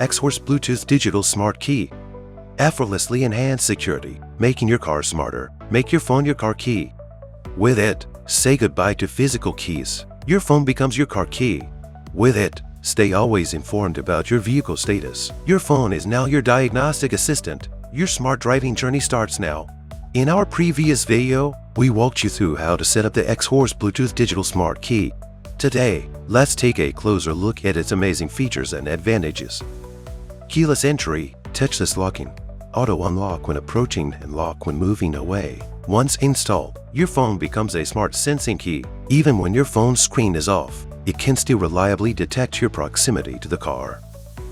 Xhorse Bluetooth Digital Smart Key. Effortlessly enhance security, making your car smarter. Make your phone your car key. With it, say goodbye to physical keys. Your phone becomes your car key. With it, stay always informed about your vehicle status. Your phone is now your diagnostic assistant. Your smart driving journey starts now. In our previous video, we walked you through how to set up the Xhorse Bluetooth Digital Smart Key. Today, let's take a closer look at its amazing features and advantages. Keyless entry, touchless locking, auto unlock when approaching and lock when moving away. Once installed, your phone becomes a smart sensing key. Even when your phone's screen is off, it can still reliably detect your proximity to the car.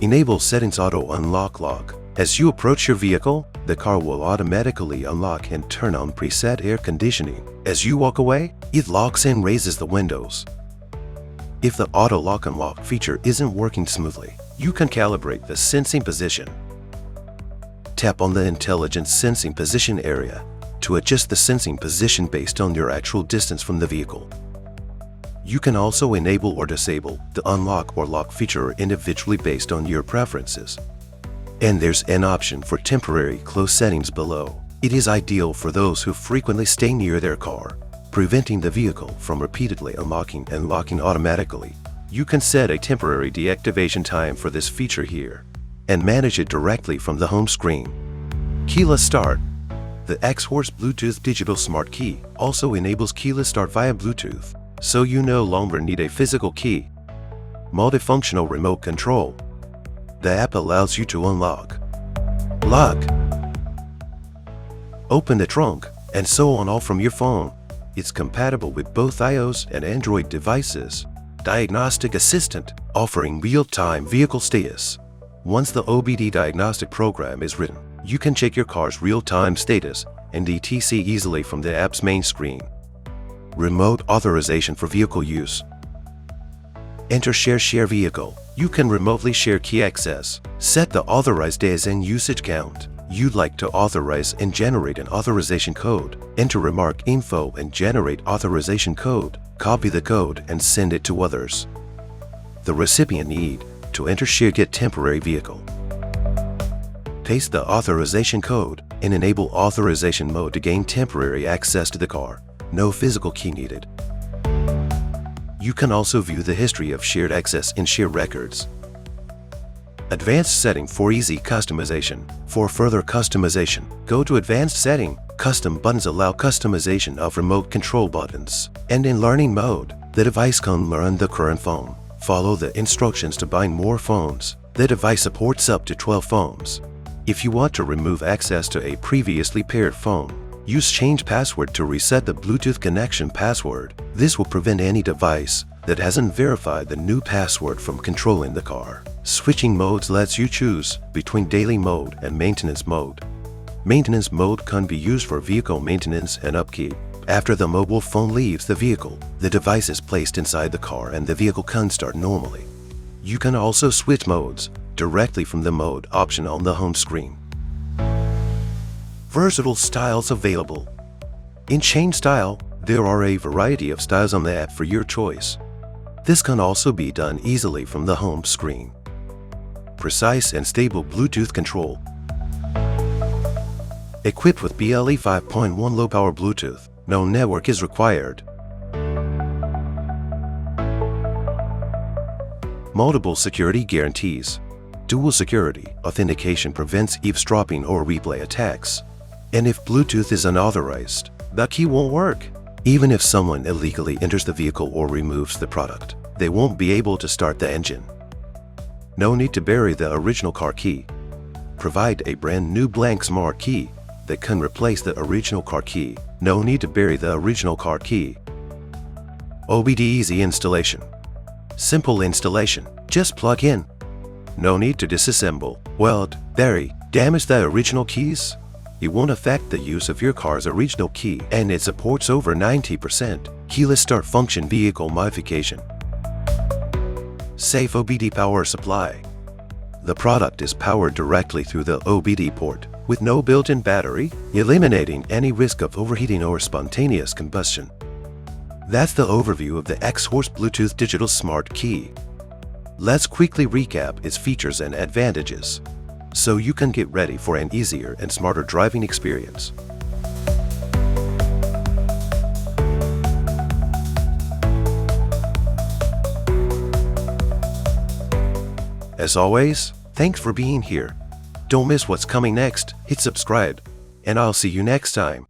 Enable settings auto unlock lock. As you approach your vehicle, the car will automatically unlock and turn on preset air conditioning. As you walk away, it locks and raises the windows. If the auto lock unlock feature isn't working smoothly, you can calibrate the sensing position. Tap on the intelligent sensing position area to adjust the sensing position based on your actual distance from the vehicle. You can also enable or disable the unlock or lock feature individually based on your preferences. And there's an option for temporary close settings below. It is ideal for those who frequently stay near their car, preventing the vehicle from repeatedly unlocking and locking automatically. You can set a temporary deactivation time for this feature here and manage it directly from the home screen. Keyless start. The Xhorse Bluetooth Digital Smart Key also enables keyless start via Bluetooth, so you no longer need a physical key. Multifunctional remote control. The app allows you to unlock, lock, open the trunk, and so on all from your phone. It's compatible with both iOS and Android devices. Diagnostic Assistant, offering real-time vehicle status. Once the OBD diagnostic program is written, you can check your car's real-time status and etc. easily from the app's main screen. Remote authorization for vehicle use. Enter share vehicle. You can remotely share key access. Set the authorized days and usage count you'd like to authorize and generate an authorization code. Enter remark info and generate authorization code. Copy the code and send it to others. The recipient need to enter share get temporary vehicle. Paste the authorization code and enable authorization mode to gain temporary access to the car. No physical key needed. You can also view the history of shared access in share records. Advanced setting for easy customization. For further customization, go to Advanced Setting. Custom buttons allow customization of remote control buttons. And in learning mode, the device can learn the current phone. Follow the instructions to bind more phones. The device supports up to 12 phones. If you want to remove access to a previously paired phone, use change password to reset the Bluetooth connection password. This will prevent any device that hasn't verified the new password from controlling the car. Switching modes lets you choose between daily mode and maintenance mode. Maintenance mode can be used for vehicle maintenance and upkeep. After the mobile phone leaves the vehicle, the device is placed inside the car and the vehicle can start normally. You can also switch modes directly from the mode option on the home screen. Versatile styles available. In change style, there are a variety of styles on the app for your choice. This can also be done easily from the home screen. Precise and stable Bluetooth control. Equipped with BLE 5.1 low-power Bluetooth, no network is required. Multiple security guarantees. Dual security authentication prevents eavesdropping or replay attacks. And if Bluetooth is unauthorized, the key won't work. Even if someone illegally enters the vehicle or removes the product, they won't be able to start the engine. No need to bury the original car key. Provide a brand new blank smart key that can replace the original car key. No need to bury the original car key. OBD easy installation. Simple installation. Just plug in. No need to disassemble, weld, bury, damage the original keys. It won't affect the use of your car's original key, and it supports over 90% keyless start function vehicle modification. Safe OBD power supply. The product is powered directly through the OBD port with no built-in battery, eliminating any risk of overheating or spontaneous combustion. That's the overview of the Xhorse Bluetooth Digital Smart Key. Let's quickly recap its features and advantages, so you can get ready for an easier and smarter driving experience. As always, thanks for being here. Don't miss what's coming next, hit subscribe, and I'll see you next time.